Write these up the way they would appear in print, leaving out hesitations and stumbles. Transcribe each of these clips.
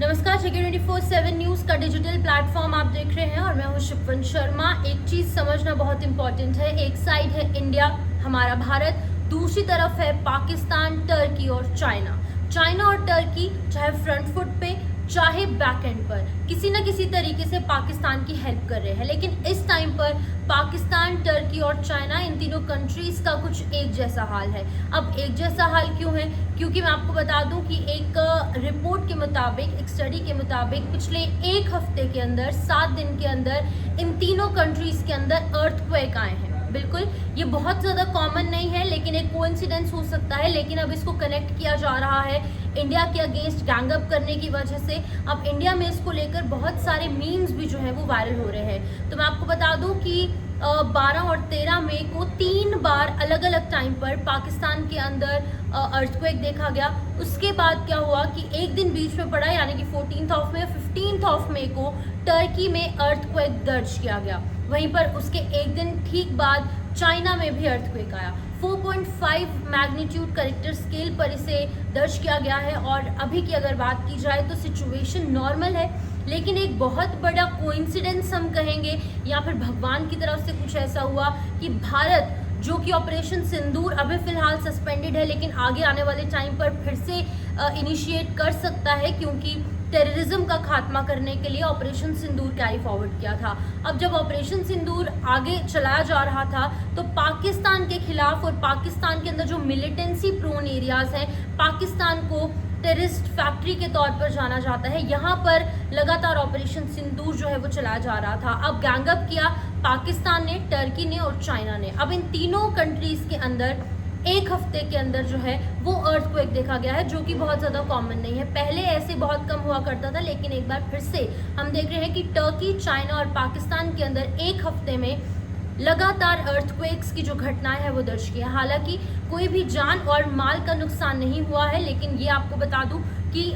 नमस्कार, जगह 24/7 न्यूज़ का डिजिटल प्लेटफॉर्म आप देख रहे हैं और मैं हूं शिववन शर्मा। एक चीज़ समझना बहुत इंपॉर्टेंट है। एक साइड है इंडिया, हमारा भारत, दूसरी तरफ है पाकिस्तान, टर्की और चाइना और टर्की चाहे फ्रंट फुट पे चाहे बैक एंड पर किसी न किसी तरीके से पाकिस्तान की हेल्प कर रहे हैं। लेकिन इस टाइम पर पाकिस्तान, टर्की और चाइना, इन तीनों कंट्रीज़ का कुछ एक जैसा हाल है। अब एक जैसा हाल क्यों है? क्योंकि मैं आपको बता दूं कि एक रिपोर्ट के मुताबिक, एक स्टडी के मुताबिक पिछले एक हफ्ते के अंदर, 7 दिन के अंदर इन तीनों कंट्रीज़ के अंदर अर्थक्वेक आए हैं। बिल्कुल, ये बहुत ज़्यादा कॉमन नहीं है, लेकिन एक कोइंसिडेंस हो सकता है। लेकिन अब इसको कनेक्ट किया जा रहा है इंडिया के अगेंस्ट गैंग अप करने की वजह से। अब इंडिया में इसको लेकर बहुत सारे मीम्स भी जो है वो वायरल हो रहे हैं। तो मैं आपको बता दूं कि 12 और 13 मई को 3 बार अलग अलग टाइम पर पाकिस्तान के अंदर अर्थक्वेक देखा गया। उसके बाद क्या हुआ कि एक दिन बीच में पड़ा, यानी कि 14 ऑफ मई, 15 मई को टर्की में अर्थक्वेक दर्ज किया गया। वहीं पर उसके एक दिन ठीक बाद चाइना में भी अर्थक्वेक आया। 4.5 मैग्नीट्यूड का रिक्टर स्केल पर इसे दर्ज किया गया है। और अभी की अगर बात की जाए तो सिचुएशन नॉर्मल है, लेकिन एक बहुत बड़ा कोइंसिडेंस हम कहेंगे या फिर भगवान की तरफ से कुछ ऐसा हुआ कि भारत, जो कि ऑपरेशन सिंदूर अभी फिलहाल सस्पेंडेड है, लेकिन आगे आने वाले टाइम पर फिर से इनिशिएट कर सकता है, क्योंकि टेररिज्म का खात्मा करने के लिए ऑपरेशन सिंदूर कैरी फॉरवर्ड किया था। अब जब ऑपरेशन सिंदूर आगे चलाया जा रहा था तो पाकिस्तान के खिलाफ और पाकिस्तान के अंदर जो मिलिटेंसी प्रोन एरियाज हैं, पाकिस्तान को टेररिस्ट फैक्ट्री के तौर पर जाना जाता है, यहाँ पर लगातार ऑपरेशन सिंदूर जो है वो चलाया जा रहा था। अब गैंगअप किया पाकिस्तान ने, टर्की ने और चाइना ने। अब इन तीनों कंट्रीज के अंदर एक हफ्ते के अंदर जो है वो अर्थक्वेक देखा गया है, जो कि बहुत ज़्यादा कॉमन नहीं है। पहले ऐसे बहुत कम हुआ करता था, लेकिन एक बार फिर से हम देख रहे हैं कि टर्की, चाइना और पाकिस्तान के अंदर एक हफ्ते में लगातार अर्थक्वेक्स की जो घटनाएं हैं वो दर्ज की है। हालांकि कोई भी जान और माल का नुकसान नहीं हुआ है, लेकिन ये आपको बता दूं कि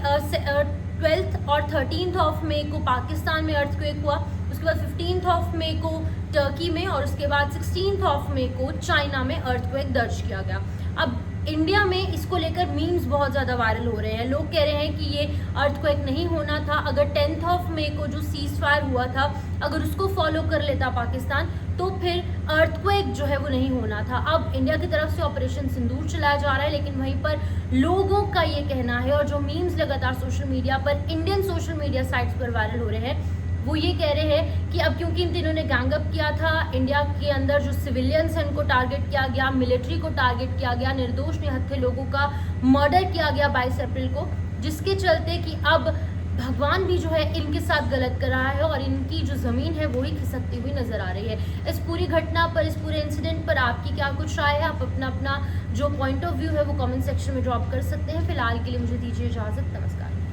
12 और 13 ऑफ मई को पाकिस्तान में अर्थक्वेक हुआ। उसके बाद 15 ऑफ मई को टर्की में और उसके बाद 16 ऑफ मई को चाइना में अर्थक्वेक दर्ज किया गया। अब इंडिया में इसको लेकर मीम्स बहुत ज़्यादा वायरल हो रहे हैं। लोग कह रहे हैं कि ये अर्थक्वेक नहीं होना था। अगर 10 ऑफ मई को जो सीज फायर हुआ था, अगर उसको फॉलो कर लेता पाकिस्तान, तो फिर अर्थक्वेक जो है वो नहीं होना था। अब इंडिया की तरफ से ऑपरेशन सिंदूर चलाया जा रहा है, लेकिन वहीं पर लोगों का ये कहना है, और जो मीम्स लगातार सोशल मीडिया पर, इंडियन सोशल मीडिया साइट्स पर वायरल हो रहे हैं, वो ये कह रहे हैं कि अब क्योंकि इन तीनों ने गैंगअप किया था, इंडिया के अंदर जो सिविलियंस हैं उनको टारगेट किया गया, मिलिट्री को टारगेट किया गया, निर्दोष निहत्थे लोगों का मर्डर किया गया 22 अप्रैल को, जिसके चलते कि अब भगवान भी जो है इनके साथ गलत कर रहा है और इनकी जो ज़मीन है वो ही खिसकती हुई नज़र आ रही है। इस पूरी घटना पर, इस पूरे इंसिडेंट पर आपकी क्या कुछ राय है? आप अपना जो पॉइंट ऑफ व्यू है वो कमेंट सेक्शन में ड्रॉप कर सकते हैं। फिलहाल के लिए मुझे दीजिए इजाज़त। नमस्कार।